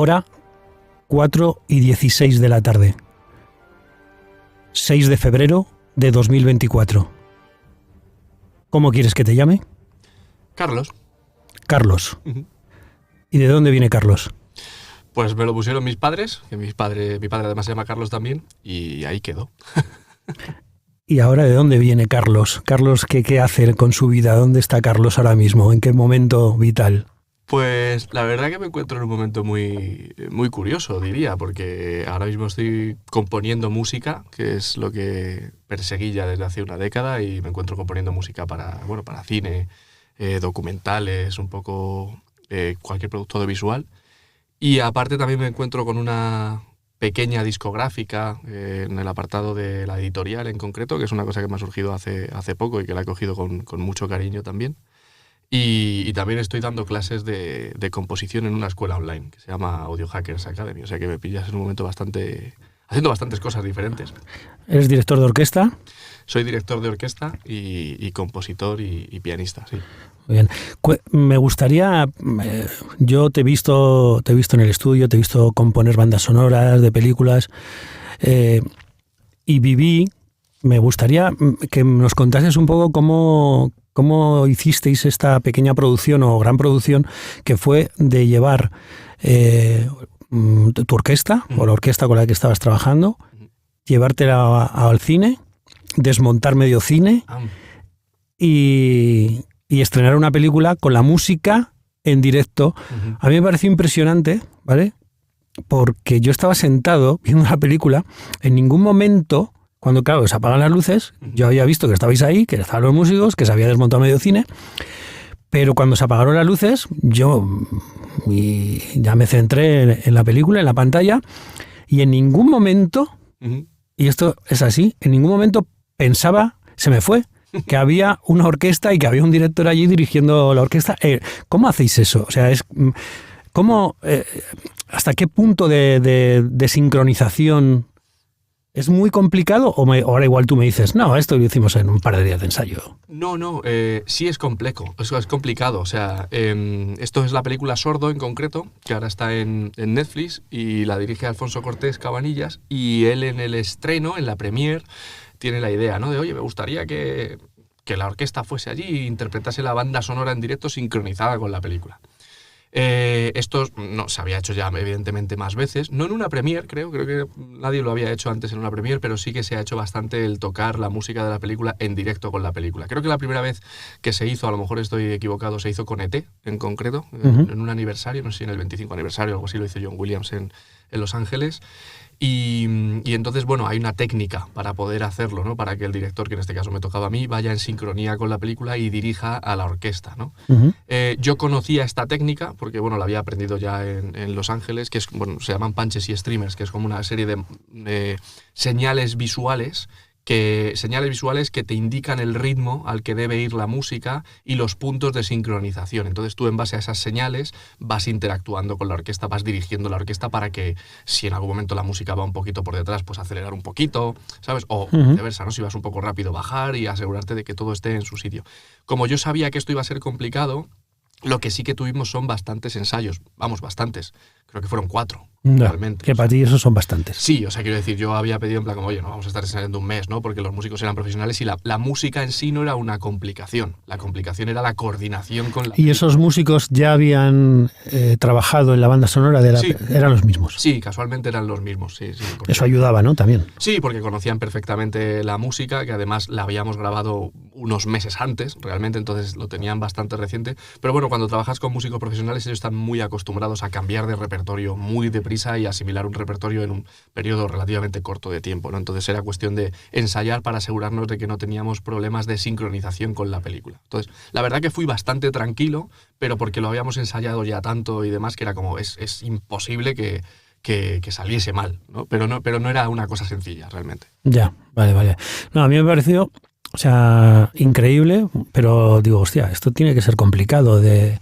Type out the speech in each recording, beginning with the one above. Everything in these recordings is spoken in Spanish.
Hora 4:16 de la tarde. 6 de febrero de 2024. ¿Cómo quieres que te llame? Carlos. Carlos. Uh-huh. ¿Y de dónde viene Carlos? Pues me lo pusieron mis padres, que mi padre además se llama Carlos también, y ahí quedó. ¿Y ahora de dónde viene Carlos? Carlos, ¿qué hace con su vida? ¿Dónde está Carlos ahora mismo? ¿En qué momento vital? Pues la verdad que me encuentro en un momento muy, muy curioso, diría, porque ahora mismo estoy componiendo música, que es lo que perseguí ya desde hace una década, y me encuentro componiendo música para cine, documentales, un poco cualquier producto audiovisual. Y aparte también me encuentro con una pequeña discográfica en el apartado de la editorial en concreto, que es una cosa que me ha surgido hace poco y que la he cogido con mucho cariño también. Y también estoy dando clases de composición en una escuela online que se llama Audio Hackers Academy, o sea que me pillas en un momento haciendo bastantes cosas diferentes. ¿Eres director de orquesta? Soy director de orquesta y compositor y pianista, sí. Muy bien. Me gustaría, yo te he visto en el estudio, te he visto componer bandas sonoras de películas y me gustaría que nos contases un poco cómo hicisteis esta pequeña producción o gran producción que fue de llevar tu orquesta o la orquesta con la que estabas trabajando, llevártela al cine, desmontar medio cine y estrenar una película con la música en directo. Uh-huh. A mí me pareció impresionante, ¿vale? Porque yo estaba sentado viendo la película, en ningún momento, cuando claro, se apagan las luces, yo había visto que estabais ahí, que estaban los músicos, que se había desmontado medio cine, pero cuando se apagaron las luces, yo ya me centré en la película, en la pantalla, y en ningún momento, uh-huh, y esto es así, en ningún momento pensaba, se me fue, que había una orquesta y que había un director allí dirigiendo la orquesta. ¿Cómo hacéis eso? O sea, ¿hasta qué punto de sincronización es muy complicado? ¿O ahora igual tú me dices, no, esto lo hicimos en un par de días de ensayo? No, sí es complejo, eso es complicado. O sea, esto es la película Sordo en concreto, que ahora está en Netflix y la dirige Alfonso Cortés Cabanillas, y él en el estreno, en la premiere, tiene la idea, ¿no? De, oye, me gustaría que la orquesta fuese allí e interpretase la banda sonora en directo sincronizada con la película. Esto no se había hecho ya evidentemente más veces, no en una premiere, creo que nadie lo había hecho antes en una premiere, pero sí que se ha hecho bastante el tocar la música de la película en directo con la película. Creo que la primera vez que se hizo, a lo mejor estoy equivocado, se hizo con ET en concreto, uh-huh, en un aniversario, no sé si en el 25 aniversario o algo así, lo hizo John Williams en Los Ángeles. Y entonces, bueno, hay una técnica para poder hacerlo, ¿no? Para que el director, que en este caso me tocaba a mí, vaya en sincronía con la película y dirija a la orquesta, ¿no? Uh-huh. Yo conocía esta técnica porque, bueno, la había aprendido ya en Los Ángeles, que es, bueno, se llaman punches y streamers, que es como una serie de señales visuales que te indican el ritmo al que debe ir la música y los puntos de sincronización. Entonces tú, en base a esas señales, vas interactuando con la orquesta, vas dirigiendo la orquesta para que, si en algún momento la música va un poquito por detrás, pues acelerar un poquito, ¿sabes? O viceversa, ¿no? Si vas un poco rápido, bajar y asegurarte de que todo esté en su sitio. Como yo sabía que esto iba a ser complicado, lo que sí que tuvimos son bastantes ensayos. Vamos, bastantes. Creo que fueron 4. No, realmente. Que para ti esos son bastantes. Sí, o sea, quiero decir, yo había pedido en plan como, oye, no vamos a estar ensayando un mes, ¿no? Porque los músicos eran profesionales y la música en sí no era una complicación. La complicación era la coordinación con la... ¿Y esos músicos ya habían trabajado en la banda sonora de la... Sí. ¿Eran los mismos? Sí, casualmente eran los mismos, sí. Eso ayudaba, ¿no? También. Sí, porque conocían perfectamente la música, que además la habíamos grabado unos meses antes, realmente, entonces lo tenían bastante reciente. Pero bueno, cuando trabajas con músicos profesionales, ellos están muy acostumbrados a cambiar de repertorio muy deprisa y asimilar un repertorio en un periodo relativamente corto de tiempo, ¿no? Entonces era cuestión de ensayar para asegurarnos de que no teníamos problemas de sincronización con la película. Entonces, la verdad que fui bastante tranquilo, pero porque lo habíamos ensayado ya tanto y demás, que era como, es imposible que saliese mal, ¿no? Pero no era una cosa sencilla, realmente. Ya, vale. No, a mí me pareció, o sea, increíble, pero digo, hostia, esto tiene que ser complicado de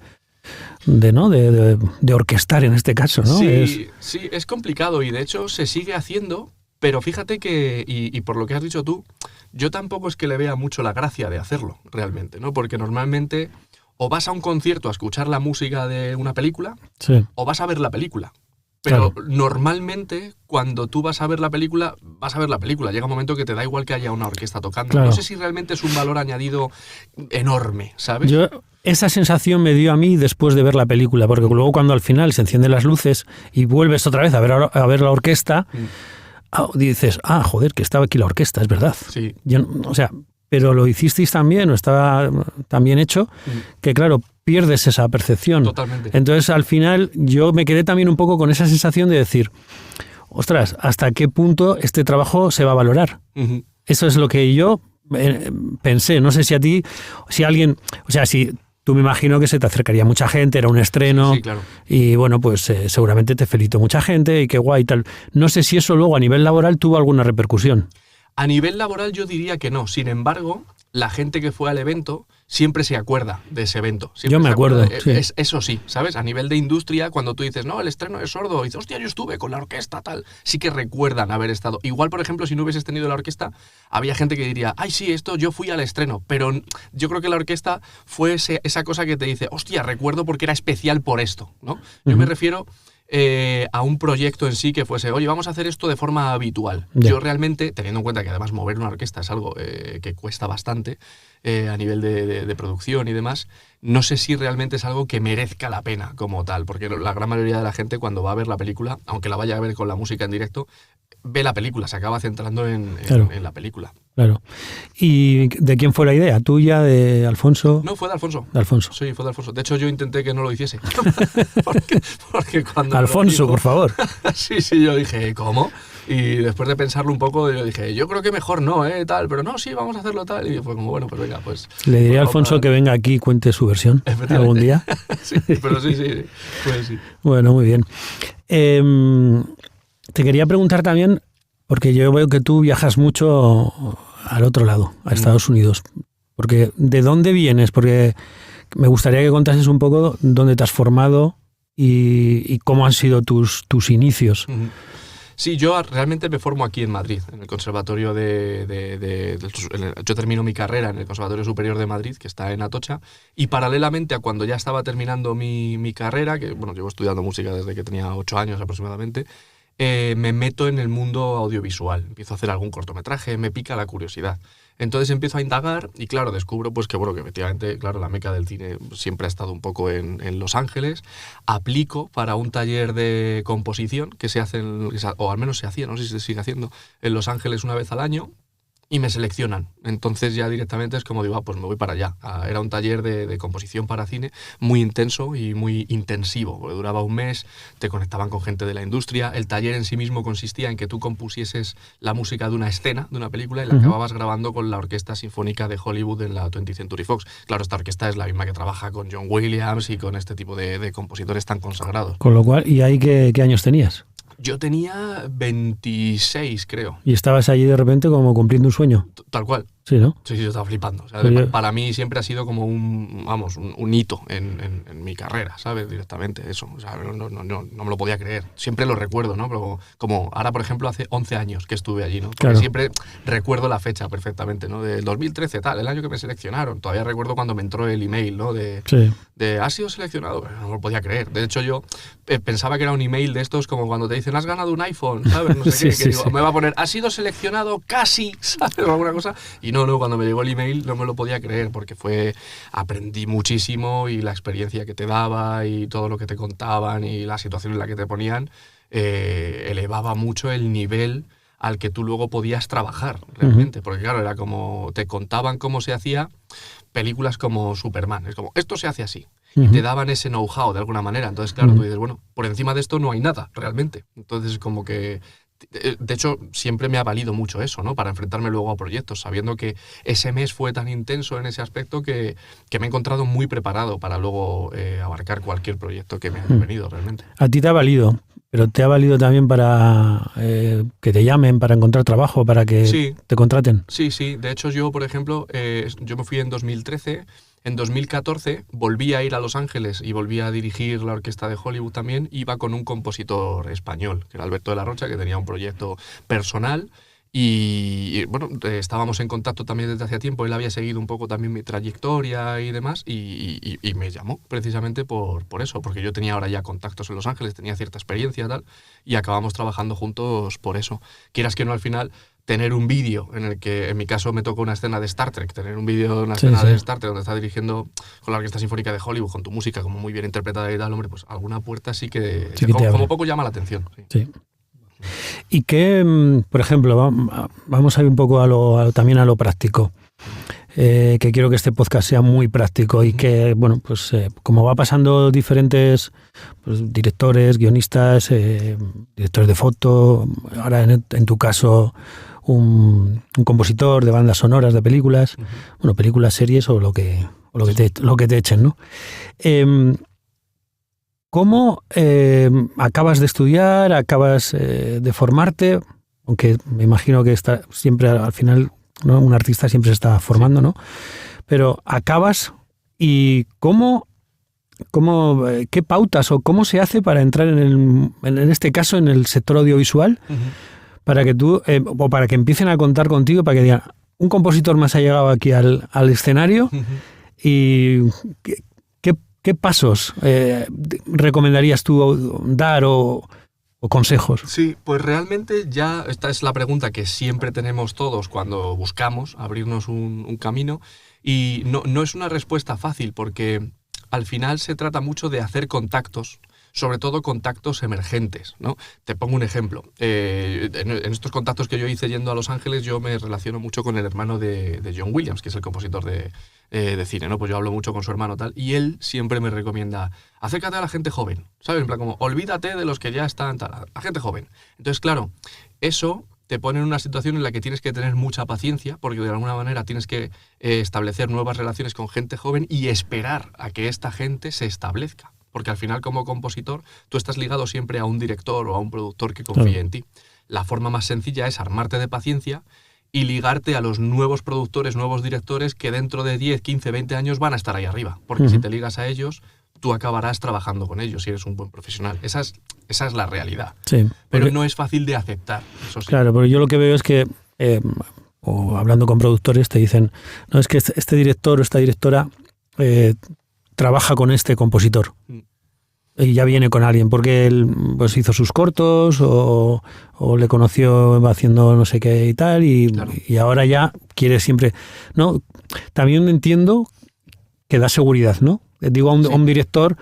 orquestar en este caso, ¿no? Sí, es complicado y de hecho se sigue haciendo, pero fíjate que, y por lo que has dicho tú, yo tampoco es que le vea mucho la gracia de hacerlo, realmente, ¿no? Porque normalmente o vas a un concierto a escuchar la música de una película, sí, o vas a ver la película. Pero Claro. normalmente, cuando tú vas a ver la película, vas a ver la película. Llega un momento que te da igual que haya una orquesta tocando. Claro. No sé si realmente es un valor añadido enorme, ¿sabes? Esa sensación me dio a mí después de ver la película, porque luego cuando al final se encienden las luces y vuelves otra vez a ver la orquesta, dices, joder, que estaba aquí la orquesta, es verdad. Sí. O sea, pero lo hicisteis tan bien, o estaba tan bien hecho, que claro, pierdes esa percepción. Totalmente. Entonces, al final, yo me quedé también un poco con esa sensación de decir, ostras, ¿hasta qué punto este trabajo se va a valorar? Ujú. Eso es lo que yo pensé. No sé si a ti, si alguien, o sea, si tú, me imagino que se te acercaría mucha gente, era un estreno, Sí, claro. y bueno, pues seguramente te felicitó mucha gente y qué guay y tal. No sé si eso luego a nivel laboral tuvo alguna repercusión. A nivel laboral yo diría que no. Sin embargo, la gente que fue al evento siempre se acuerda de ese evento. Siempre Yo me se acuerda acuerdo, sí. Eso sí, ¿sabes? A nivel de industria, cuando tú dices, no, el estreno es Sordo, y dices, hostia, yo estuve con la orquesta, tal. Sí que recuerdan haber estado. Igual, por ejemplo, si no hubieses tenido la orquesta, había gente que diría, ay, sí, esto yo fui al estreno. Pero yo creo que la orquesta fue esa cosa que te dice, hostia, recuerdo porque era especial por esto, ¿no? Yo me refiero a un proyecto en sí que fuese, oye, vamos a hacer esto de forma habitual. Ya. Yo realmente, teniendo en cuenta que además mover una orquesta es algo que cuesta bastante a nivel de producción y demás, no sé si realmente es algo que merezca la pena como tal, porque la gran mayoría de la gente cuando va a ver la película, aunque la vaya a ver con la música en directo, ve la película, se acaba centrando en la película. Claro. ¿Y de quién fue la idea? ¿Tuya, de Alfonso? No, fue de Alfonso. De Alfonso. Sí, fue de Alfonso. De hecho, yo intenté que no lo hiciese. porque cuando Alfonso, me lo dijo, por favor. sí, yo dije, ¿cómo? Y después de pensarlo un poco, yo dije, yo creo que mejor no, tal, pero no, sí, vamos a hacerlo tal. Y fue como, bueno, pues venga, pues... Le diría a pues Alfonso vamos que venga aquí y cuente su versión Efectivamente. algún día. Sí, pero sí, pues sí. Bueno, muy bien. Te quería preguntar también, porque yo veo que tú viajas mucho al otro lado, a Estados Unidos. Porque ¿de dónde vienes? Porque me gustaría que contases un poco dónde te has formado y cómo han sido tus inicios. Ujú. Sí, yo realmente me formo aquí en Madrid, en el Conservatorio yo termino mi carrera en el Conservatorio Superior de Madrid, que está en Atocha, y paralelamente a cuando ya estaba terminando mi carrera, que bueno, llevo estudiando música desde que tenía 8 años aproximadamente, me meto en el mundo audiovisual. Empiezo a hacer algún cortometraje, me pica la curiosidad. Entonces empiezo a indagar y claro, descubro pues que bueno, que efectivamente, claro, la meca del cine siempre ha estado un poco en Los Ángeles. Aplico para un taller de composición que se hace, o al menos se hacía, no sé si se sigue haciendo, en Los Ángeles una vez al año. Y me seleccionan. Entonces ya directamente es como digo, pues me voy para allá. Era un taller de composición para cine muy intenso y muy intensivo, porque duraba un mes, te conectaban con gente de la industria. El taller en sí mismo consistía en que tú compusieses la música de una escena, de una película, y la acababas grabando con la Orquesta Sinfónica de Hollywood en la 20th Century Fox. Claro, esta orquesta es la misma que trabaja con John Williams y con este tipo de compositores tan consagrados. Con lo cual, ¿y ahí qué años tenías? Yo tenía 26, creo. Y estabas allí de repente como cumpliendo un sueño. Tal cual. Sí, ¿no? Sí, yo estaba flipando. O sea, Oye. para mí siempre ha sido como un hito en mi carrera, ¿sabes? Directamente, eso. O sea, no me lo podía creer. Siempre lo recuerdo, ¿no? Pero como ahora, por ejemplo, hace 11 años que estuve allí, ¿no? Porque Claro. siempre recuerdo la fecha perfectamente, ¿no? Del 2013, tal, el año que me seleccionaron. Todavía recuerdo cuando me entró el email, ¿no? Sí. ¿Has sido seleccionado? No me lo podía creer. De hecho, yo pensaba que era un email de estos como cuando te dicen, has ganado un iPhone, ¿sabes? No sé Sí, qué, sí, que digo, sí. me va a poner, has sido seleccionado casi, ¿sabes? O alguna cosa. Y no, cuando me llegó el email no me lo podía creer porque aprendí muchísimo y la experiencia que te daba y todo lo que te contaban y la situación en la que te ponían elevaba mucho el nivel al que tú luego podías trabajar realmente. Porque claro, era como, te contaban cómo se hacía películas como Superman. Es como, esto se hace así. Y te daban ese know-how de alguna manera. Entonces, claro, tú dices, bueno, por encima de esto no hay nada, realmente. Entonces, como que... De hecho, siempre me ha valido mucho eso, ¿no? Para enfrentarme luego a proyectos, sabiendo que ese mes fue tan intenso en ese aspecto que me he encontrado muy preparado para luego abarcar cualquier proyecto que me haya venido realmente. A ti te ha valido, pero te ha valido también para que te llamen, para encontrar trabajo, para que Sí. te contraten. Sí. De hecho, yo, por ejemplo, yo me fui en 2013. En 2014 volví a ir a Los Ángeles y volví a dirigir la orquesta de Hollywood también. Iba con un compositor español, que era Alberto de la Rocha, que tenía un proyecto personal. Y bueno, estábamos en contacto también desde hacía tiempo, él había seguido un poco también mi trayectoria y demás, y me llamó precisamente por eso, porque yo tenía ahora ya contactos en Los Ángeles, tenía cierta experiencia y tal, y acabamos trabajando juntos por eso. Quieras que no, al final, tener un vídeo en el que, en mi caso, me tocó una escena de Star Trek, tener un vídeo de una escena de Star Trek donde está dirigiendo con la Orquesta Sinfónica de Hollywood, con tu música como muy bien interpretada y tal, hombre, pues alguna puerta sí que como poco llama la atención. Sí. Y que, por ejemplo, vamos a ir un poco también a lo práctico, que quiero que este podcast sea muy práctico y que, bueno, pues como va pasando diferentes directores, guionistas, directores de foto, ahora en tu caso un compositor de bandas sonoras de películas, bueno, películas, series o lo que te echen, ¿no? ¿Cómo acabas de estudiar, acabas de formarte? Aunque me imagino que siempre al final, ¿no? Un artista siempre se está formando, ¿no? Pero acabas y ¿qué pautas o cómo se hace para entrar en este caso en el sector audiovisual? Para que tú, o para que empiecen a contar contigo, para que digan, un compositor más ha llegado aquí al escenario y... ¿Qué pasos recomendarías tú dar o consejos? Sí, pues realmente ya esta es la pregunta que siempre tenemos todos cuando buscamos abrirnos un camino, y no es una respuesta fácil porque al final se trata mucho de hacer contactos, sobre todo contactos emergentes, ¿no? Te pongo un ejemplo. En estos contactos que yo hice yendo a Los Ángeles, yo me relaciono mucho con el hermano de John Williams, que es el compositor de cine, ¿no? Pues yo hablo mucho con su hermano tal, y él siempre me recomienda, acércate a la gente joven, ¿sabes? En plan como, olvídate de los que ya están tal, a gente joven. Entonces, claro, eso te pone en una situación en la que tienes que tener mucha paciencia, porque de alguna manera tienes que establecer nuevas relaciones con gente joven y esperar a que esta gente se establezca. Porque al final, como compositor, tú estás ligado siempre a un director o a un productor que confíe en ti. La forma más sencilla es armarte de paciencia y ligarte a los nuevos productores, nuevos directores que dentro de 10, 15, 20 años van a estar ahí arriba. Porque si te ligas a ellos, tú acabarás trabajando con ellos si eres un buen profesional. Esa es la realidad. Sí, pero no es fácil de aceptar, eso sí. Claro, porque yo lo que veo es que, o hablando con productores, te dicen, no, es que este director o esta directora trabaja con este compositor. Y ya viene con alguien, porque él pues hizo sus cortos o le conoció haciendo no sé qué y tal, y ahora ya quiere siempre... No, también entiendo que da seguridad, ¿no? Digo a un director,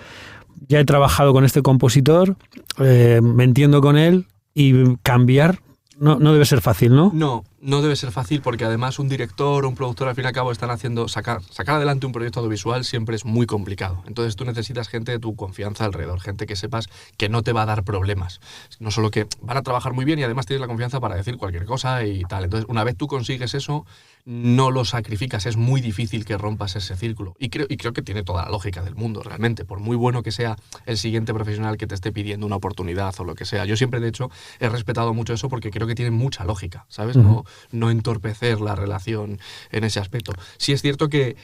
ya he trabajado con este compositor, me entiendo con él, y cambiar no debe ser fácil, ¿no? No debe ser fácil, porque además un director o un productor al fin y al cabo están haciendo... Sacar adelante un proyecto audiovisual siempre es muy complicado. Entonces tú necesitas gente de tu confianza alrededor, gente que sepas que no te va a dar problemas. No solo que van a trabajar muy bien y además tienes la confianza para decir cualquier cosa y tal. Entonces una vez tú consigues eso, no lo sacrificas. Es muy difícil que rompas ese círculo. Y creo que tiene toda la lógica del mundo, realmente. Por muy bueno que sea el siguiente profesional que te esté pidiendo una oportunidad o lo que sea. Yo siempre, de hecho, he respetado mucho eso porque creo que tiene mucha lógica, ¿sabes? No entorpecer la relación en ese aspecto. Sí es cierto que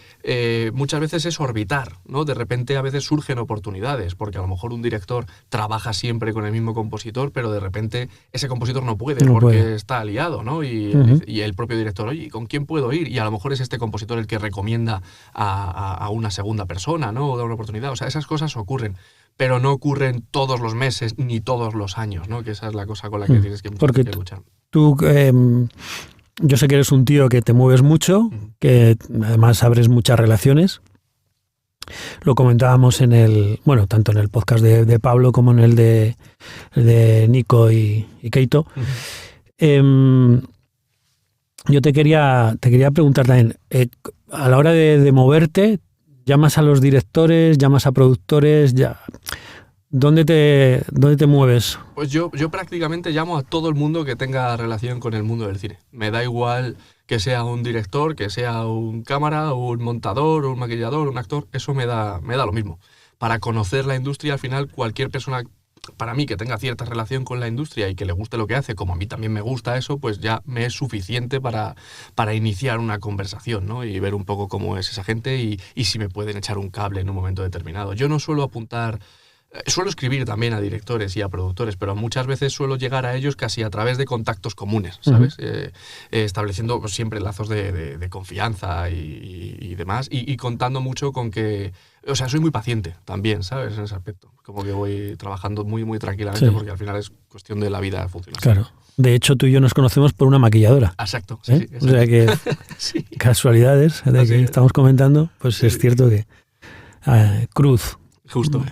muchas veces es orbitar, ¿no? De repente a veces surgen oportunidades, porque a lo mejor un director trabaja siempre con el mismo compositor, pero de repente ese compositor no puede porque está aliado, ¿no? Y el propio director, oye, ¿con quién puedo ir? Y a lo mejor es este compositor el que recomienda a una segunda persona, ¿no? O da una oportunidad. O sea, esas cosas ocurren, pero no ocurren todos los meses ni todos los años, ¿no? Que esa es la cosa con la que tienes que luchar. Tú, yo sé que eres un tío que te mueves mucho, que además abres muchas relaciones. Lo comentábamos tanto en el podcast de Pablo como en el de Nico y Keito. Yo te quería preguntar también, a la hora de moverte, ¿llamas a los directores, llamas a productores? ¿Dónde te mueves? Pues yo prácticamente llamo a todo el mundo que tenga relación con el mundo del cine. Me da igual que sea un director, que sea un cámara, un montador, un maquillador, un actor, eso me da lo mismo. Para conocer la industria, al final, cualquier persona, para mí, que tenga cierta relación con la industria y que le guste lo que hace, como a mí también me gusta eso, pues ya me es suficiente para iniciar una conversación, ¿no? Y ver un poco cómo es esa gente y si me pueden echar un cable en un momento determinado. Yo no suelo apuntar Suelo escribir también a directores y a productores, pero muchas veces suelo llegar a ellos casi a través de contactos comunes, ¿sabes? Estableciendo pues, siempre lazos de confianza y demás, y contando mucho con que... O sea, soy muy paciente también, ¿sabes? En ese aspecto. Como que voy trabajando muy, muy tranquilamente porque al final es cuestión de la vida funcionar. Claro. De hecho, tú y yo nos conocemos por una maquilladora. Exacto. Sí, exacto. O sea que sí. Casualidades de que estamos comentando, pues sí. Es cierto que Cruz, justo,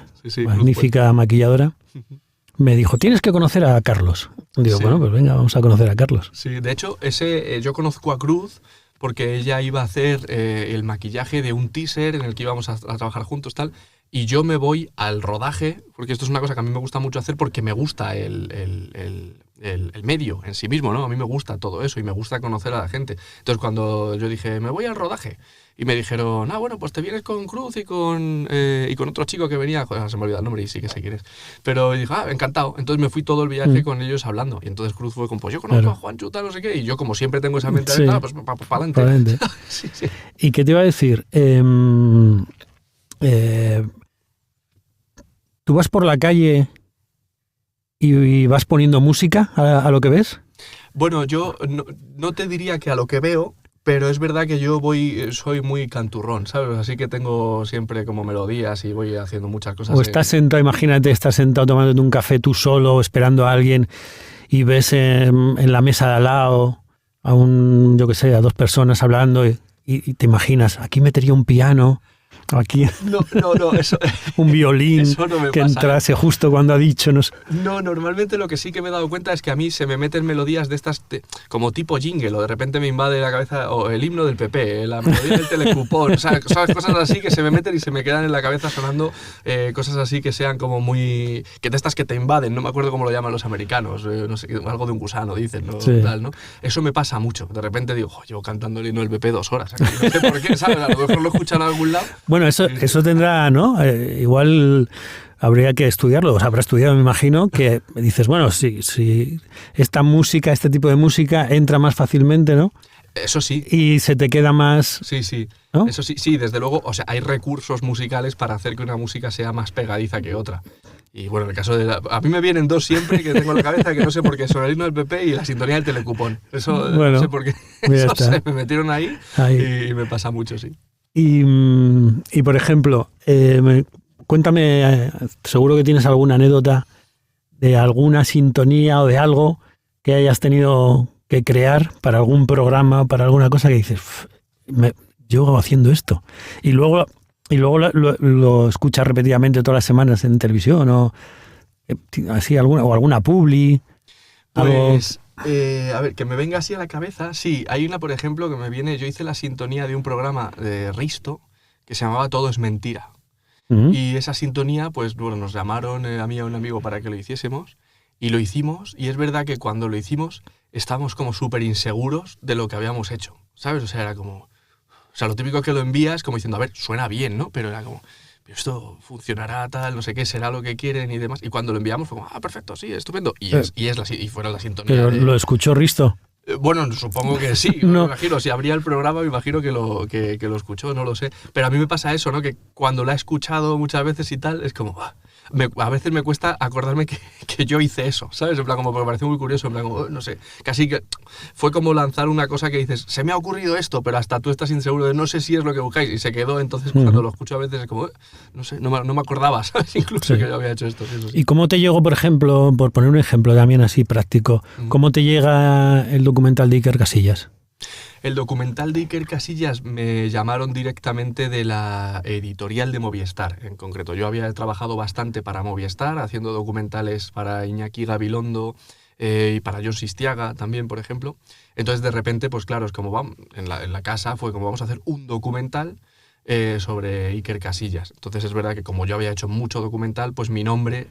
magnífica Cruz, maquilladora, me dijo, tienes que conocer a Carlos. Digo, bueno, pues venga, vamos a conocer a Carlos. Sí, de hecho, yo conozco a Cruz porque ella iba a hacer el maquillaje de un teaser en el que íbamos a trabajar juntos, tal, y yo me voy al rodaje, porque esto es una cosa que a mí me gusta mucho hacer porque me gusta el medio en sí mismo, ¿no? A mí me gusta todo eso y me gusta conocer a la gente. Entonces, cuando yo dije, me voy al rodaje, y me dijeron, bueno, pues te vienes con Cruz y con otro chico que venía, joder, se me olvida el nombre y sí que sé quién es. Pero dije, encantado. Entonces me fui todo el viaje con ellos hablando. Y entonces Cruz fue como, pues yo conozco a Juancho, tal, no sé qué. Y yo, como siempre tengo esa mentalidad, pues para adelante. Sí. ¿Y qué te iba a decir? ¿Tú vas por la calle y vas poniendo música a lo que ves? Bueno, yo no te diría que a lo que veo, pero es verdad que yo soy muy canturrón, ¿sabes? Así que tengo siempre como melodías y voy haciendo muchas cosas. O estás sentado, imagínate, estás sentado tomándote un café tú solo, esperando a alguien y ves en la mesa de al lado a a dos personas hablando y te imaginas, aquí metería un piano, aquí no, eso, un violín eso no me que pasa. entrase justo cuando ha dicho. No, normalmente lo que sí que me he dado cuenta es que a mí se me meten melodías de estas como tipo jingle, o de repente me invade la cabeza o el himno del PP, la melodía del telecupón, o sea, cosas así que se me meten y se me quedan en la cabeza sonando, cosas así que sean como muy... que de estas que te invaden, no me acuerdo cómo lo llaman los americanos, no sé, algo de un gusano dicen, ¿no? Sí. Tal, ¿no? Eso me pasa mucho, de repente digo, llevo cantando el himno del PP 2 horas, aquí, no sé por qué, ¿sabes? A lo mejor lo escuchan en algún lado. Bueno, eso tendrá, ¿no? Igual habría que estudiarlo, o sea, habrá estudiado, me imagino, que dices, bueno, si esta música, este tipo de música entra más fácilmente, ¿no? Eso sí. Y se te queda más... Sí. ¿No? Eso sí, desde luego, o sea, hay recursos musicales para hacer que una música sea más pegadiza que otra. Y bueno, en el caso a mí me vienen dos siempre que tengo en la cabeza, que no sé por qué, son el himno del PP y la sintonía del telecupón. Eso bueno, no sé por qué. Eso se me metieron ahí. Y me pasa mucho, sí. Y por ejemplo, cuéntame, seguro que tienes alguna anécdota de alguna sintonía o de algo que hayas tenido que crear para algún programa o para alguna cosa que dices, yo haciendo esto. Y luego lo escuchas repetidamente todas las semanas en televisión o así alguna publi. Pues, a ver, que me venga así a la cabeza. Sí, hay una, por ejemplo, que me viene. Yo hice la sintonía de un programa de Risto que se llamaba Todo es mentira. Uh-huh. Y esa sintonía, pues bueno, nos llamaron a mí y a un amigo para que lo hiciésemos. Y lo hicimos. Y es verdad que cuando lo hicimos estábamos como súper inseguros de lo que habíamos hecho, ¿sabes? O sea, era como... O sea, lo típico que lo envías como diciendo, a ver, suena bien, ¿no? Pero era como... esto funcionará tal, no sé qué, será lo que quieren y demás. Y cuando lo enviamos fue como, perfecto, sí, estupendo. Y fuera la sintonía. ¿Pero lo escuchó Risto? Bueno, supongo que sí, no. Me imagino. Si abría el programa, me imagino que lo escuchó, no lo sé. Pero a mí me pasa eso, ¿no? Que cuando la he escuchado muchas veces y tal, es como... a veces me cuesta acordarme que yo hice eso, ¿sabes? En plan, como me pareció muy curioso, en plan, como, no sé, casi que fue como lanzar una cosa que dices, se me ha ocurrido esto, pero hasta tú estás inseguro de no sé si es lo que buscáis, y se quedó, entonces cuando lo escucho a veces es como, no sé, no me acordaba, ¿sabes? Incluso que yo había hecho esto. Eso sí. ¿Y cómo te llegó, por ejemplo, por poner un ejemplo también así práctico, cómo te llega el documental de Iker Casillas? El documental de Iker Casillas me llamaron directamente de la editorial de Movistar, en concreto. Yo había trabajado bastante para Movistar, haciendo documentales para Iñaki Gabilondo y para Jon Sistiaga también, por ejemplo. Entonces, de repente, pues claro, es como, vamos, en la casa fue como, vamos a hacer un documental sobre Iker Casillas. Entonces, es verdad que como yo había hecho mucho documental, pues mi nombre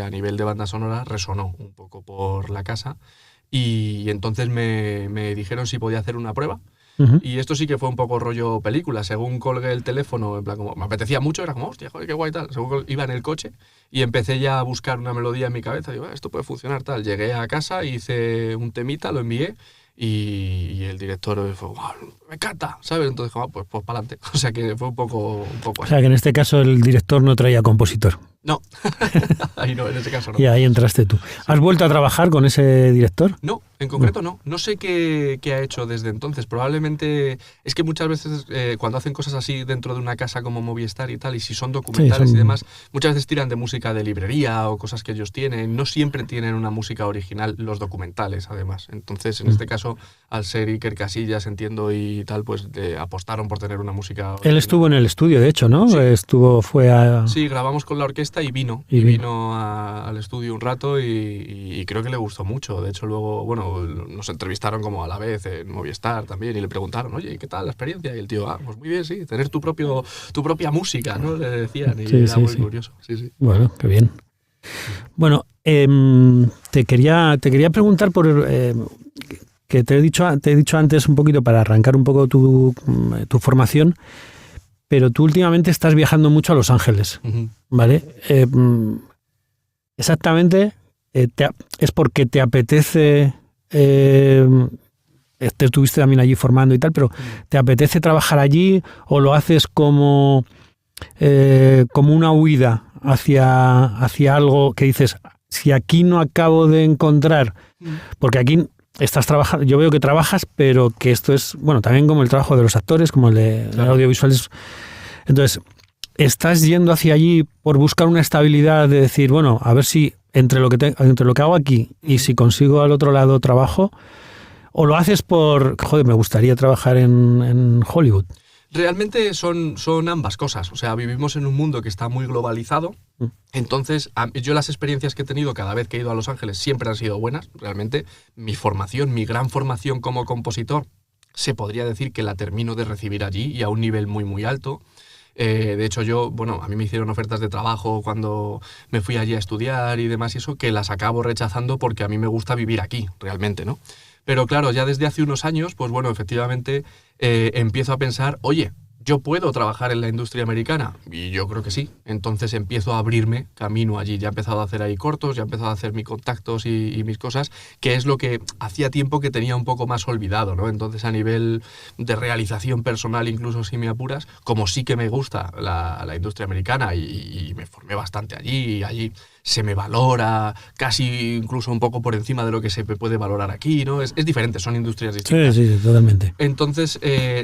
a nivel de banda sonora resonó un poco por la casa. Y entonces me dijeron si podía hacer una prueba. Uh-huh. Y esto sí que fue un poco rollo película. Según colgué el teléfono, en plan, como me apetecía mucho, era como, hostia, joder, qué guay tal. Según iba en el coche y empecé ya a buscar una melodía en mi cabeza. Digo, esto puede funcionar tal. Llegué a casa, hice un temita, lo envié y el director fue, wow, me encanta, ¿sabes? Entonces, pues para adelante. O sea que fue un poco O así. sea, que en este caso el director no traía compositor. No, ahí no, en ese caso no. Y ahí entraste tú. ¿Has vuelto a trabajar con ese director? No, en concreto no. No sé qué ha hecho desde entonces. Probablemente es que muchas veces cuando hacen cosas así dentro de una casa como Movistar y tal, y si son documentales y demás, muchas veces tiran de música de librería o cosas que ellos tienen. No siempre tienen una música original los documentales, además. Entonces, en este caso, al ser Iker Casillas, entiendo, y tal, pues apostaron por tener una música original. Él estuvo en el estudio, de hecho, ¿no? Sí. Sí, grabamos con la orquesta y vino al estudio un rato y creo que le gustó mucho. De hecho, luego, bueno, nos entrevistaron como a la vez en Movistar también y le preguntaron, oye, ¿qué tal la experiencia? Y el tío, pues muy bien, sí, tener tu propia música, ¿no? Le decían, y era muy curioso. Sí. Bueno, qué bien. Bueno, te quería preguntar por... que te he dicho antes un poquito para arrancar un poco tu formación, pero tú últimamente estás viajando mucho a Los Ángeles, ¿vale? Exactamente, ¿es porque te apetece... te estuviste también allí formando y tal, pero ¿te apetece trabajar allí o lo haces como una huida hacia algo que dices, si aquí no acabo de encontrar, porque aquí estás trabajando, yo veo que trabajas, pero que esto es, bueno, también como el trabajo de los actores, como el de audiovisuales. Entonces, ¿estás yendo hacia allí por buscar una estabilidad de decir, bueno, a ver si entre lo que hago aquí y si consigo al otro lado trabajo, o lo haces por, joder, me gustaría trabajar en Hollywood? Realmente son ambas cosas. O sea, vivimos en un mundo que está muy globalizado. Entonces, yo las experiencias que he tenido cada vez que he ido a Los Ángeles siempre han sido buenas. Realmente, mi gran formación como compositor, se podría decir que la termino de recibir allí y a un nivel muy, muy alto. De hecho, a mí me hicieron ofertas de trabajo cuando me fui allí a estudiar y demás y eso, que las acabo rechazando porque a mí me gusta vivir aquí, realmente, ¿no? Pero claro, ya desde hace unos años, pues bueno, efectivamente empiezo a pensar, oye, ¿yo puedo trabajar en la industria americana? Y yo creo que sí. Entonces empiezo a abrirme camino allí. Ya he empezado a hacer ahí cortos, ya he empezado a hacer mis contactos y mis cosas, que es lo que hacía tiempo que tenía un poco más olvidado, ¿no? Entonces, a nivel de realización personal, incluso si me apuras, como sí que me gusta la industria americana y me formé bastante allí, y allí se me valora casi incluso un poco por encima de lo que se puede valorar aquí, ¿no? Es diferente, son industrias distintas. Sí, totalmente. Entonces,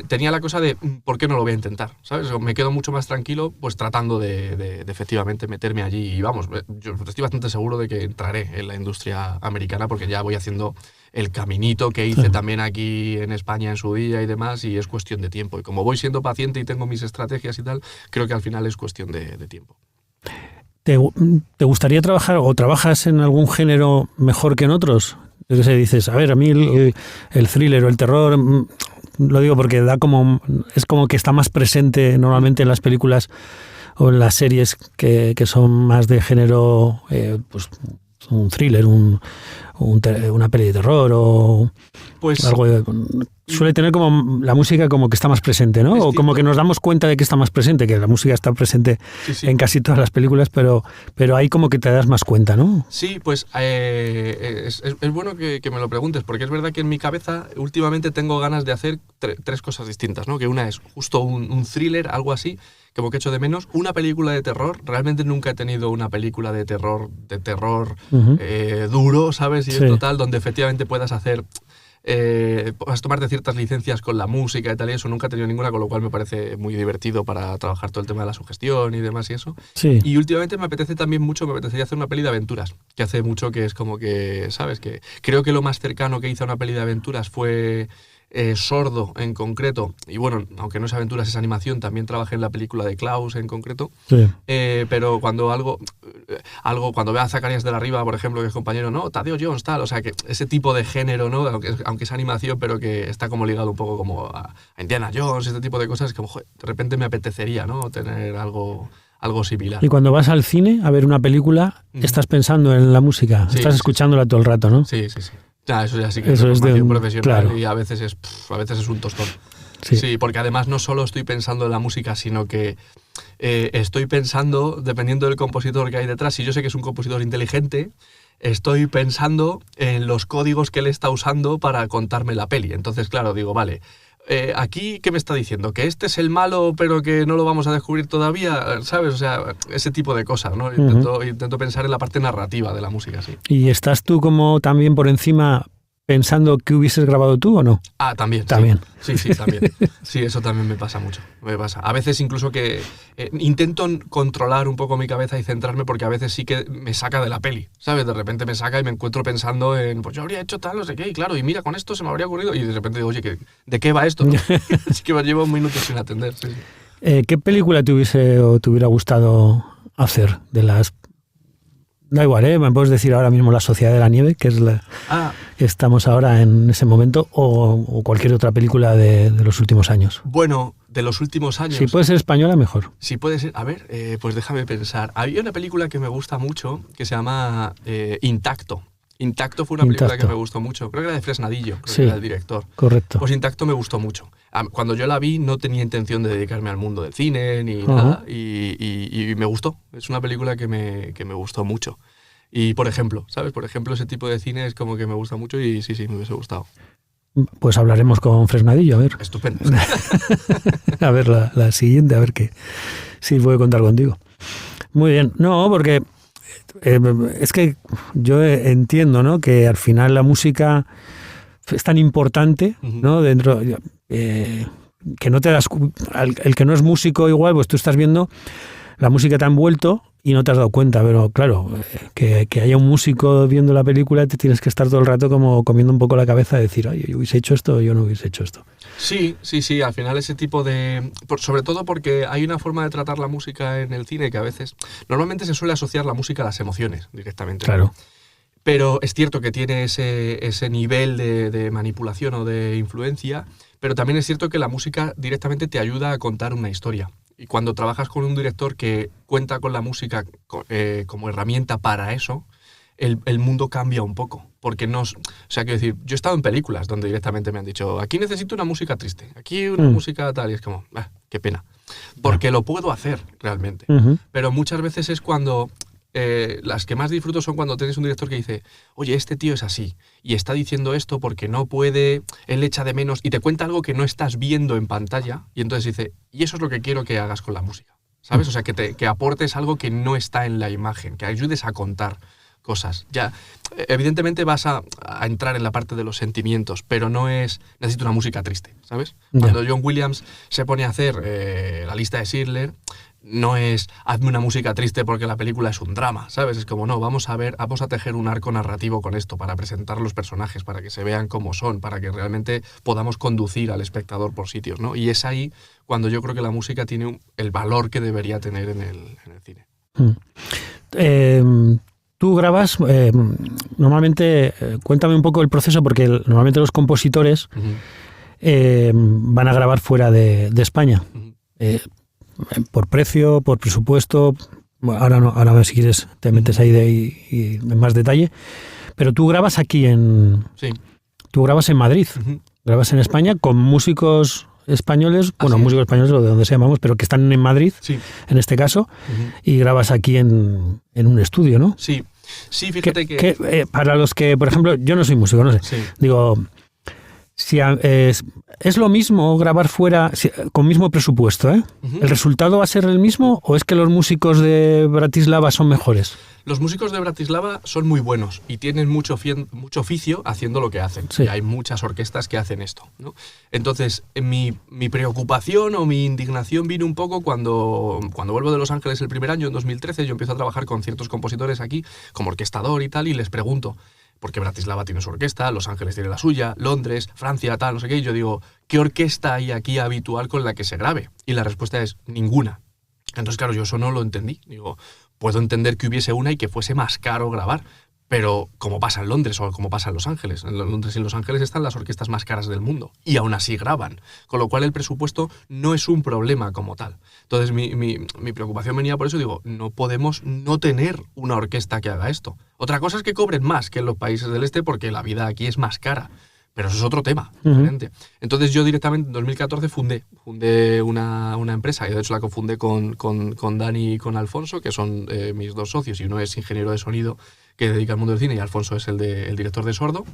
tenía la cosa de, ¿por qué no lo voy a intentar? ¿Sabes? Me quedo mucho más tranquilo pues tratando de efectivamente meterme allí. Y vamos, yo estoy bastante seguro de que entraré en la industria americana porque ya voy haciendo el caminito que hice también aquí en España en su día y demás, y es cuestión de tiempo. Y como voy siendo paciente y tengo mis estrategias y tal, creo que al final es cuestión de tiempo. ¿Te gustaría trabajar o trabajas en algún género mejor que en otros? Yo qué sé, dices, a ver, a mí el thriller o el terror, lo digo porque es como que está más presente normalmente en las películas o en las series que son más de género, pues un thriller, una peli de terror o pues, algo suele tener como la música como que está más presente, ¿no? O como que nos damos cuenta de que está más presente, que la música está presente en casi todas las películas, pero ahí como que te das más cuenta, ¿no? Sí, pues es bueno que me lo preguntes, porque es verdad que en mi cabeza últimamente tengo ganas de hacer tres cosas distintas, ¿no? Que una es justo un thriller, algo así, como que echo de menos. Una película de terror, realmente nunca he tenido una película de terror duro, ¿sabes? Y es total, donde efectivamente puedas hacer... puedas tomarte ciertas licencias con la música y tal y eso, nunca he tenido ninguna, con lo cual me parece muy divertido para trabajar todo el tema de la sugestión y demás y eso. Sí. Y últimamente me apetecería hacer una peli de aventuras, que hace mucho que es como que, ¿sabes? Que creo que lo más cercano que hice a una peli de aventuras fue... Sordo en concreto, y bueno, aunque no es aventuras, es animación, también trabajé en la película de Klaus en concreto, pero cuando cuando veo a Zacarías de la Riva, por ejemplo, que es compañero, no, Tadeo Jones, tal, o sea, que ese tipo de género, ¿no? Aunque es animación, pero que está como ligado un poco como a Indiana Jones, este tipo de cosas, como joder, de repente me apetecería, ¿no? Tener algo similar. Y cuando vas al cine a ver una película, estás pensando en la música, estás escuchándola todo el rato, ¿no? Sí. Eso ya sí que es formación profesional, claro. Y a veces es un tostón. Sí, porque además no solo estoy pensando en la música, sino que estoy pensando, dependiendo del compositor que hay detrás, si yo sé que es un compositor inteligente, estoy pensando en los códigos que él está usando para contarme la peli. Entonces, claro, digo, vale, aquí, ¿qué me está diciendo? ¿Que este es el malo, pero que no lo vamos a descubrir todavía? ¿Sabes? O sea, ese tipo de cosas, ¿no? Intento pensar en la parte narrativa de la música, sí. ¿Y estás tú como también por encima pensando que hubieses grabado tú o no? Ah, también. También. Sí, también. Sí, eso también me pasa mucho. Me pasa. A veces incluso que intento controlar un poco mi cabeza y centrarme, porque a veces sí que me saca de la peli, ¿sabes? De repente me saca y me encuentro pensando en, pues yo habría hecho tal, no sé qué, y claro, y mira, con esto se me habría ocurrido, y de repente digo, oye, ¿de qué va esto? Es que me llevo un minuto sin atender. Sí. ¿Qué película te hubiera gustado hacer de las... Da igual, me puedes decir ahora mismo La Sociedad de la Nieve, que es la... Estamos ahora en ese momento, o cualquier otra película de los últimos años. Bueno, de los últimos años... Si puede ser española, mejor. Si puede ser... A ver, pues déjame pensar. Había una película que me gusta mucho que se llama Intacto. Intacto fue una película que me gustó mucho. Creo que era de Fresnadillo, que era el director. Correcto. Pues Intacto me gustó mucho. Cuando yo la vi no tenía intención de dedicarme al mundo del cine ni nada, y me gustó. Es una película que me gustó mucho. Y por ejemplo, ¿sabes? Por ejemplo, ese tipo de cine es como que me gusta mucho y sí, me hubiese gustado. Pues hablaremos con Fresnadillo, a ver. Estupendo. A ver la siguiente, a ver si puedo contar contigo. Muy bien. No, porque es que yo entiendo, ¿no?, que al final la música es tan importante, ¿no? Dentro... que no te das... El que no es músico igual, pues tú estás viendo, la música te ha envuelto y no te has dado cuenta, pero claro, que haya un músico viendo la película, te tienes que estar todo el rato como comiendo un poco la cabeza de decir, ay, yo hubiese hecho esto o yo no hubiese hecho esto. Sí, al final ese tipo de... Sobre todo porque hay una forma de tratar la música en el cine que a veces... Normalmente se suele asociar la música a las emociones directamente. Claro. Pero es cierto que tiene ese nivel de manipulación o de influencia, pero también es cierto que la música directamente te ayuda a contar una historia. Y cuando trabajas con un director que cuenta con la música como herramienta para eso, el mundo cambia un poco. Porque no... O sea, quiero decir, yo he estado en películas donde directamente me han dicho, aquí necesito una música triste, aquí una música tal, y es como, qué pena. Porque lo puedo hacer realmente. Pero muchas veces es cuando... las que más disfruto son cuando tienes un director que dice, oye, este tío es así y está diciendo esto porque no puede, él echa de menos, y te cuenta algo que no estás viendo en pantalla, y entonces dice, y eso es lo que quiero que hagas con la música, ¿sabes? O sea, que aportes algo que no está en la imagen, que ayudes a contar cosas. Ya, evidentemente vas a entrar en la parte de los sentimientos, pero no es, necesito una música triste, ¿sabes? Cuando John Williams se pone a hacer la lista de Schindler, no es, hazme una música triste porque la película es un drama, ¿sabes? Es como, no, vamos a tejer un arco narrativo con esto, para presentar los personajes, para que se vean cómo son, para que realmente podamos conducir al espectador por sitios, ¿no? Y es ahí cuando yo creo que la música tiene el valor que debería tener en el cine. Tú grabas, normalmente, cuéntame un poco el proceso, porque normalmente los compositores van a grabar fuera de España. Por precio, por presupuesto, ahora no, ahora si quieres te metes ahí y en más detalle, pero tú grabas aquí tú grabas en Madrid, grabas en España con músicos españoles, músicos españoles o de donde se llamamos, pero que están en Madrid, en este caso, y grabas aquí en un estudio, ¿no? Sí, fíjate que para los que, por ejemplo, yo no soy músico, no sé, digo... Si es lo mismo grabar fuera con mismo presupuesto, ¿eh? ¿El resultado va a ser el mismo o es que los músicos de Bratislava son mejores? Los músicos de Bratislava son muy buenos y tienen mucho oficio haciendo lo que hacen. Sí. Y hay muchas orquestas que hacen esto, ¿no? Entonces, mi preocupación o mi indignación vino un poco cuando vuelvo de Los Ángeles el primer año, en 2013, yo empiezo a trabajar con ciertos compositores aquí, como orquestador y tal, y les pregunto, porque Bratislava tiene su orquesta, Los Ángeles tiene la suya, Londres, Francia, tal, no sé qué, y yo digo, ¿qué orquesta hay aquí habitual con la que se grabe? Y la respuesta es, ninguna. Entonces, claro, yo eso no lo entendí. Digo, puedo entender que hubiese una y que fuese más caro grabar, pero como pasa en Londres o como pasa en Los Ángeles. En Londres y en Los Ángeles están las orquestas más caras del mundo y aún así graban, con lo cual el presupuesto no es un problema como tal. Entonces mi preocupación venía por eso, digo, no podemos no tener una orquesta que haga esto. Otra cosa es que cobren más que en los países del este porque la vida aquí es más cara, pero eso es otro tema diferente. Entonces yo directamente en 2014 fundé una empresa, y de hecho la cofundé con Dani y con Alfonso, que son mis dos socios, y uno es ingeniero de sonido que dedica al mundo del cine, y Alfonso es el director de Sordo.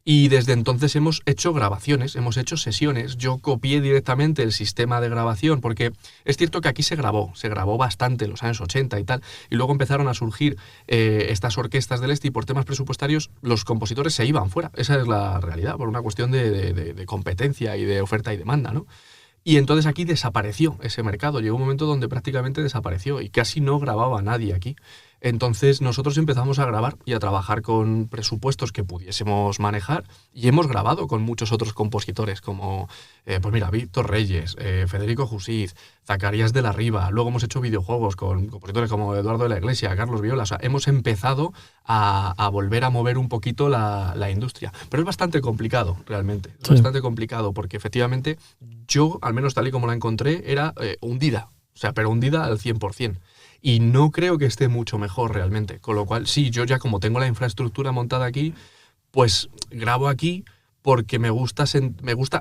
Y desde entonces hemos hecho grabaciones, hemos hecho sesiones. Yo copié directamente el sistema de grabación, porque es cierto que aquí se grabó bastante en los años 80 y tal, y luego empezaron a surgir estas orquestas del este, y por temas presupuestarios los compositores se iban fuera. Esa es la realidad, por una cuestión de competencia y de oferta y demanda, ¿no? Y entonces aquí desapareció ese mercado. Llegó un momento donde prácticamente desapareció y casi no grababa nadie aquí. Entonces nosotros empezamos a grabar y a trabajar con presupuestos que pudiésemos manejar, y hemos grabado con muchos otros compositores como, pues mira, Víctor Reyes, Federico Jusiz, Zacarías de la Riva. Luego hemos hecho videojuegos con compositores como Eduardo de la Iglesia, Carlos Viola. O sea, hemos empezado a volver a mover un poquito la industria. Pero es bastante complicado, realmente. Es bastante complicado porque efectivamente yo, al menos tal y como la encontré, era hundida. O sea, pero hundida al 100%. Y no creo que esté mucho mejor realmente. Con lo cual, sí, yo ya como tengo la infraestructura montada aquí, pues grabo aquí porque a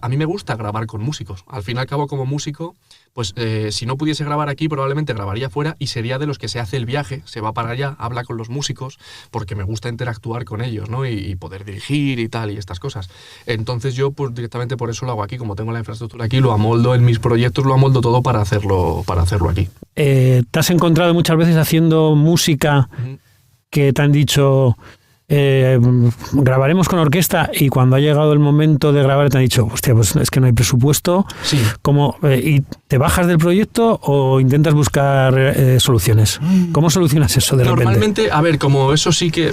mí me gusta grabar con músicos. Al fin y al cabo, como músico, pues si no pudiese grabar aquí, probablemente grabaría fuera, y sería de los que se hace el viaje, se va para allá, habla con los músicos, porque me gusta interactuar con ellos, ¿no? Y poder dirigir y tal, y estas cosas. Entonces yo, pues directamente por eso lo hago aquí. Como tengo la infraestructura aquí, lo amoldo en mis proyectos, lo amoldo todo para hacerlo aquí. ¿Te has encontrado muchas veces haciendo música que te han dicho... grabaremos con orquesta, y cuando ha llegado el momento de grabar te han dicho, hostia, pues es que no hay presupuesto? Sí. ¿Y te bajas del proyecto o intentas buscar soluciones? ¿Cómo solucionas eso de repente? Normalmente, a ver, como eso sí que...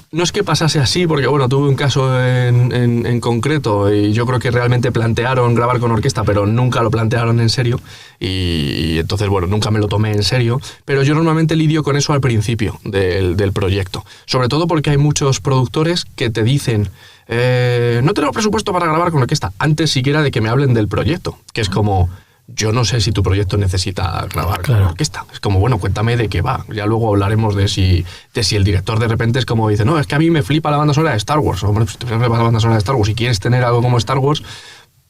No es que pasase así, porque bueno, tuve un caso en concreto, y yo creo que realmente plantearon grabar con orquesta, pero nunca lo plantearon en serio, y entonces, bueno, nunca me lo tomé en serio, pero yo normalmente lidio con eso al principio del proyecto. Sobre todo porque hay muchos productores que te dicen, no tenemos presupuesto para grabar con orquesta, antes siquiera de que me hablen del proyecto, que es como... Yo no sé si tu proyecto necesita grabar con orquesta. Es como, bueno, cuéntame de qué va. Ya luego hablaremos de si el director de repente es como dice, no, es que a mí me flipa la banda sonora de Star Wars. Hombre, pues te flipa la banda sonora de Star Wars. Si quieres tener algo como Star Wars,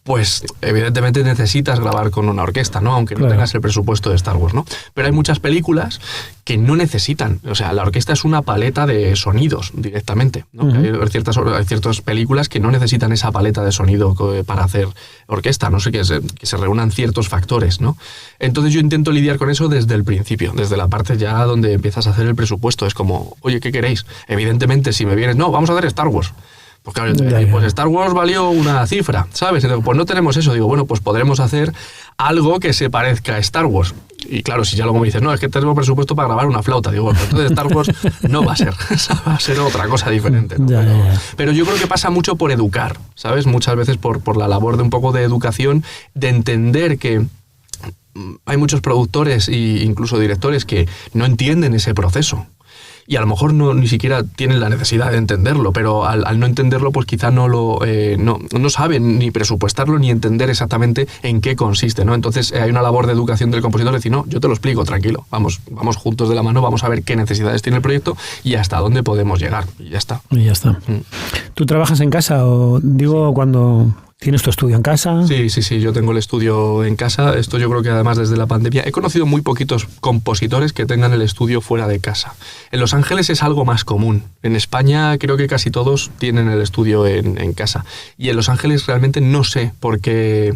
pues evidentemente necesitas grabar con una orquesta, ¿no? Aunque no tengas el presupuesto de Star Wars, ¿no? Pero hay muchas películas que no necesitan. O sea, la orquesta es una paleta de sonidos directamente, ¿no? Hay ciertas películas que no necesitan esa paleta de sonido para hacer orquesta, no sé, que se reúnan ciertos factores, ¿no? Entonces yo intento lidiar con eso desde el principio, desde la parte ya donde empiezas a hacer el presupuesto. Es como, oye, ¿qué queréis? Evidentemente, si me vienes, no, vamos a hacer Star Wars. Pues claro, yo te voy a decir, pues Star Wars valió una cifra, ¿sabes? Entonces, pues no tenemos eso. Digo, bueno, pues podremos hacer algo que se parezca a Star Wars. Y claro, si ya luego me dices, no, es que tenemos presupuesto para grabar una flauta. Digo, bueno, entonces Star Wars no va a ser, va a ser otra cosa diferente, ¿no? Pero yo creo que pasa mucho por educar, ¿sabes? Muchas veces por la labor de un poco de educación, de entender que hay muchos productores e incluso directores que no entienden ese proceso. Y a lo mejor ni siquiera tienen la necesidad de entenderlo, pero al no entenderlo, pues quizá no saben ni presupuestarlo ni entender exactamente en qué consiste, ¿no? Entonces hay una labor de educación del compositor de decir, no, yo te lo explico, tranquilo, vamos juntos de la mano, vamos a ver qué necesidades tiene el proyecto y hasta dónde podemos llegar, y ya está. Y ya está. ¿Tú trabajas en casa o digo cuando... ¿Tienes tu estudio en casa? Sí, yo tengo el estudio en casa. Esto yo creo que además desde la pandemia he conocido muy poquitos compositores que tengan el estudio fuera de casa. En Los Ángeles es algo más común. En España creo que casi todos tienen el estudio en casa. Y en Los Ángeles realmente no sé por qué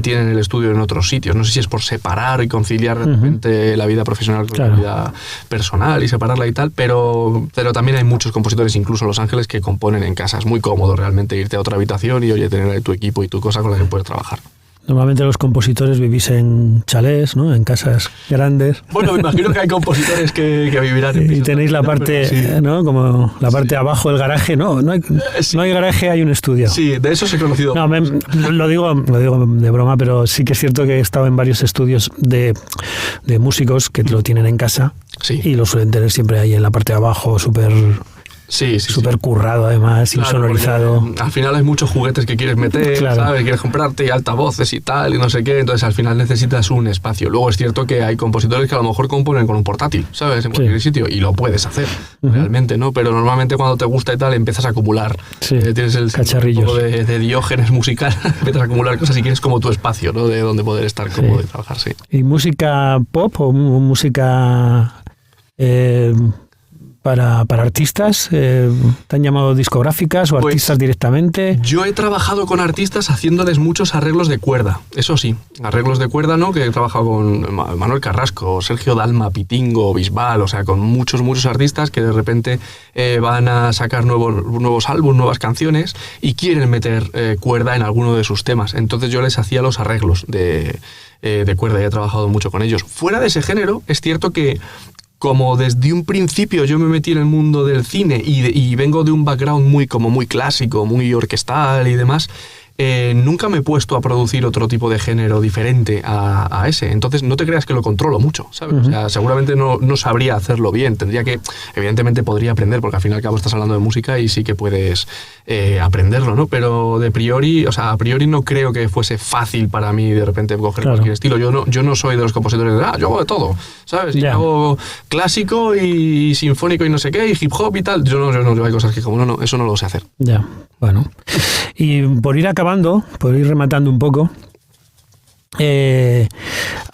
tienen el estudio en otros sitios. No sé si es por separar y conciliar de repente la vida profesional con la vida personal y separarla y tal, pero también hay muchos compositores, incluso en Los Ángeles, que componen en casa. Es muy cómodo realmente irte a otra habitación y, oye, tener tu equipo y tu cosa con la que puedes trabajar. Normalmente los compositores vivís en chalés, ¿no? En casas grandes. Bueno, me imagino que hay compositores que vivirán en pisos. Y tenéis la parte, sí, ¿no? Como la parte abajo del garaje. No hay garaje, hay un estudio. Sí, de eso se he conocido. No, lo digo de broma, pero sí que es cierto que he estado en varios estudios de músicos que lo tienen en casa. Sí. Y lo suelen tener siempre ahí en la parte de abajo, súper... Sí, súper currado además, insonorizado. Al final hay muchos juguetes que quieres meter, ¿sabes? Quieres comprarte y altavoces y tal, y no sé qué, entonces al final necesitas un espacio. Luego es cierto que hay compositores que a lo mejor componen con un portátil, ¿sabes? En cualquier sitio, y lo puedes hacer, realmente, ¿no? Pero normalmente cuando te gusta y tal, empiezas a acumular. Tienes el cacharrillos. Un poco de Diógenes musical, empiezas a acumular cosas y quieres como tu espacio, ¿no? De donde poder estar cómodo y trabajar, sí. ¿Y música pop o música... para artistas? ¿Te han llamado discográficas o artistas directamente? Yo he trabajado con artistas haciéndoles muchos arreglos de cuerda, eso sí, arreglos de cuerda, ¿no? Que he trabajado con Manuel Carrasco, Sergio Dalma, Pitingo, Bisbal, o sea, con muchos artistas que de repente van a sacar nuevos álbumes, nuevas canciones y quieren meter cuerda en alguno de sus temas. Entonces yo les hacía los arreglos de cuerda y he trabajado mucho con ellos. Fuera de ese género, es cierto que como desde un principio yo me metí en el mundo del cine y vengo de un background muy clásico, muy orquestal y demás, nunca me he puesto a producir otro tipo de género diferente a ese. Entonces no te creas que lo controlo mucho, ¿sabes? O sea, seguramente no sabría hacerlo bien. Tendría que, evidentemente podría aprender, porque al fin y al cabo estás hablando de música y sí que puedes aprenderlo, ¿no? Pero a priori no creo que fuese fácil para mí de repente coger cualquier estilo. Yo no soy de los compositores de, yo hago de todo, ¿sabes? Y hago clásico y sinfónico y no sé qué, y hip hop y tal. Yo hay cosas que como no, eso no lo sé hacer. Ya, bueno. Y por ir acabando, por ir rematando un poco,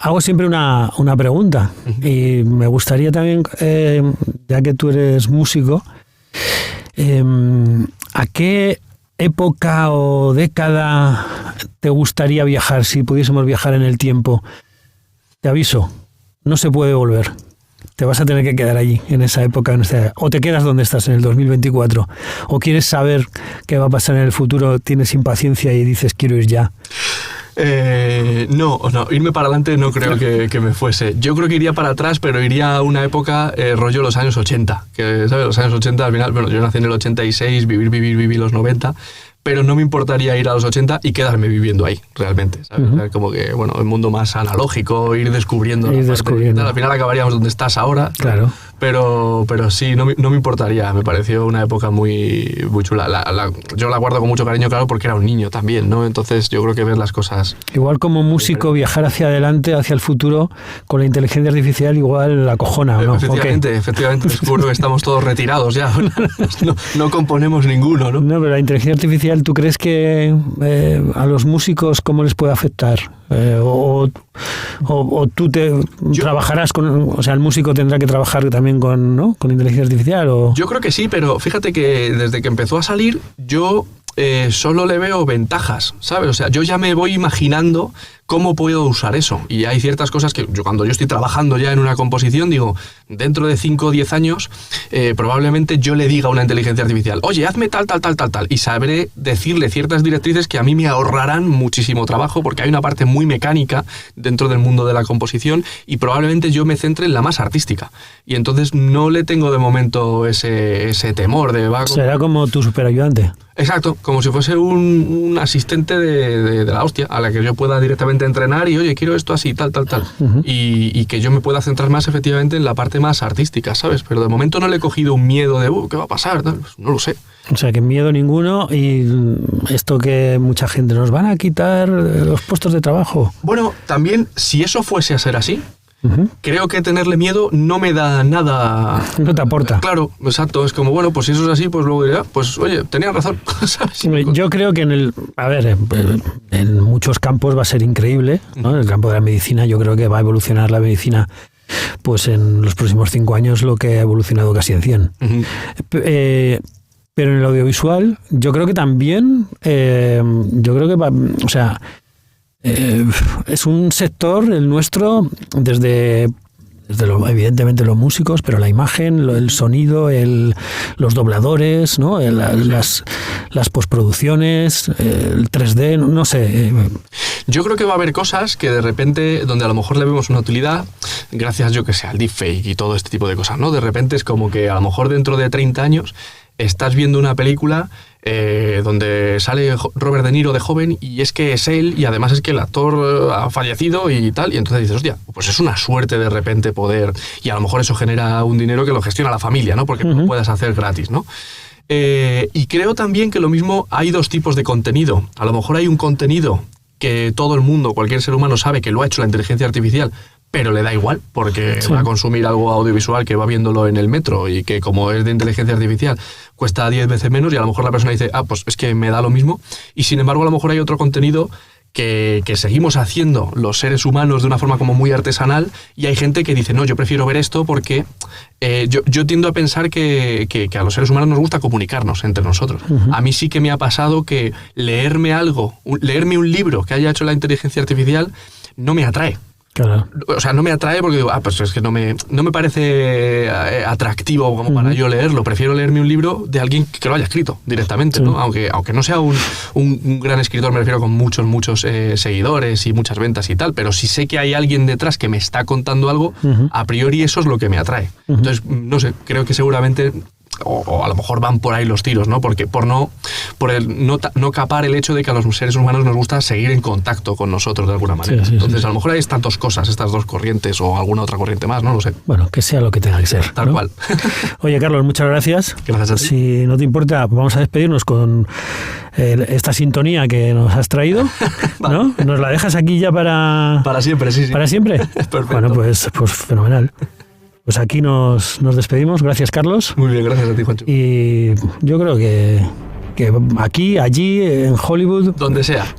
hago siempre una pregunta. Y me gustaría también, ya que tú eres músico, ¿a qué época o década te gustaría viajar si pudiésemos viajar en el tiempo? Te aviso, no se puede volver. Te vas a tener que quedar allí, en esa época, o te quedas donde estás, en el 2024, o quieres saber qué va a pasar en el futuro, tienes impaciencia y dices quiero ir ya. No, irme para adelante no creo que me fuese. Yo creo que iría para atrás, pero iría a una época rollo los años 80, que, ¿sabes? Los años 80 al final, bueno, yo nací en el 86, vivir los 90, pero no me importaría ir a los 80 y quedarme viviendo ahí, realmente, ¿sabes? O sea, como que, bueno, el mundo más analógico, ir descubriendo. Al final acabaríamos donde estás ahora. Claro. Pero sí, no me importaría. Me pareció una época muy chula. Yo la guardo con mucho cariño, claro, porque era un niño también, ¿no? Entonces yo creo que ver las cosas... Igual como músico, viajar hacia adelante, hacia el futuro, con la inteligencia artificial igual la acojona, ¿no? Efectivamente, descubro que estamos todos retirados ya. No componemos ninguno, ¿no? No, pero la inteligencia artificial, ¿tú crees que a los músicos cómo les puede afectar? O tú trabajarás con... O sea, el músico tendrá que trabajar también con inteligencia artificial, ¿o? Yo creo que sí, pero fíjate que desde que empezó a salir, yo solo le veo ventajas, ¿sabes? O sea, yo ya me voy imaginando cómo puedo usar eso. Y hay ciertas cosas que cuando yo estoy trabajando ya en una composición, digo, dentro de 5 o 10 años, probablemente yo le diga a una inteligencia artificial, oye, hazme tal, y sabré decirle ciertas directrices que a mí me ahorrarán muchísimo trabajo, porque hay una parte muy mecánica dentro del mundo de la composición y probablemente yo me centre en la más artística. Y entonces no le tengo de momento ese temor de... Será como tu superayudante. Exacto, como si fuese un asistente de la hostia, a la que yo pueda directamente entrenar y, oye, quiero esto así, tal. Y que yo me pueda centrar más efectivamente en la parte más artística, ¿sabes? Pero de momento no le he cogido un miedo de, ¿qué va a pasar? No lo sé. O sea, que miedo ninguno, y esto que mucha gente nos van a quitar los puestos de trabajo. Bueno, también, si eso fuese a ser así, creo que tenerle miedo no me da nada... No te aporta. Claro, exacto. Es como, bueno, pues si eso es así, pues luego diré, pues oye, tenías razón. Yo creo que en muchos campos va a ser increíble, ¿no? En el campo de la medicina yo creo que va a evolucionar la medicina pues en los próximos 5 años lo que ha evolucionado casi en 100. Pero en el audiovisual yo creo que también, yo creo que va, o sea... es un sector, el nuestro, desde evidentemente los músicos, pero la imagen, el sonido, los dobladores, ¿no? Las postproducciones, el 3D, no sé. Yo creo que va a haber cosas que de repente, donde a lo mejor le vemos una utilidad, gracias, yo que sé, al deepfake y todo este tipo de cosas, ¿no? De repente es como que a lo mejor dentro de 30 años estás viendo una película donde sale Robert De Niro de joven y es que es él y además es que el actor ha fallecido y tal, y entonces dices, hostia, pues es una suerte de repente poder, y a lo mejor eso genera un dinero que lo gestiona la familia, ¿no? Porque no lo puedes hacer gratis, ¿no? Y creo también que lo mismo, hay 2 tipos de contenido. A lo mejor hay un contenido que todo el mundo, cualquier ser humano sabe que lo ha hecho la inteligencia artificial, pero le da igual, porque va a consumir algo audiovisual que va viéndolo en el metro y que como es de inteligencia artificial cuesta 10 veces menos, y a lo mejor la persona dice, pues es que me da lo mismo. Y sin embargo a lo mejor hay otro contenido que seguimos haciendo los seres humanos de una forma como muy artesanal, y hay gente que dice, no, yo prefiero ver esto porque yo tiendo a pensar que a los seres humanos nos gusta comunicarnos entre nosotros. A mí sí que me ha pasado que leerme un libro que haya hecho la inteligencia artificial no me atrae. Claro. O sea, no me atrae porque digo, pues es que no me parece atractivo como para yo leerlo. Prefiero leerme un libro de alguien que lo haya escrito directamente, ¿no? Aunque no sea un gran escritor, me refiero, con muchos seguidores y muchas ventas y tal, pero si sé que hay alguien detrás que me está contando algo, a priori eso es lo que me atrae. Entonces, no sé, creo que seguramente... O a lo mejor van por ahí los tiros, ¿no? Porque por no capar el hecho de que a los seres humanos nos gusta seguir en contacto con nosotros de alguna manera. Entonces, a lo mejor hay estas dos cosas, estas dos corrientes o alguna otra corriente más, no lo sé. Bueno, que sea lo que tenga que ser. Tal cual. Oye, Carlos, muchas gracias. Gracias a ti. Si no te importa, vamos a despedirnos con esta sintonía que nos has traído, ¿no? ¿Nos la dejas aquí ya para siempre? Sí. ¿Para siempre? Perfecto. Bueno, pues fenomenal. Pues aquí nos despedimos. Gracias, Carlos. Muy bien, gracias a ti, Juancho. Y yo creo que aquí, allí, en Hollywood... Donde sea.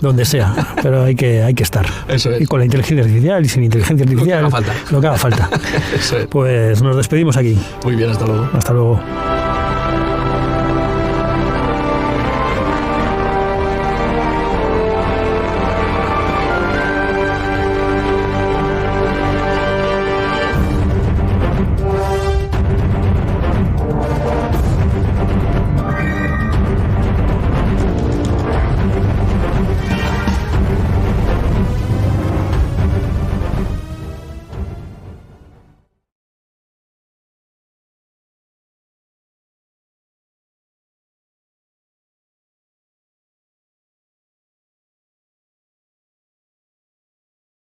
Pero hay que estar. Eso es. Y con la inteligencia artificial y sin inteligencia artificial. Lo que haga falta. Lo que haga falta. Eso es. Pues nos despedimos aquí. Muy bien, hasta luego. Hasta luego.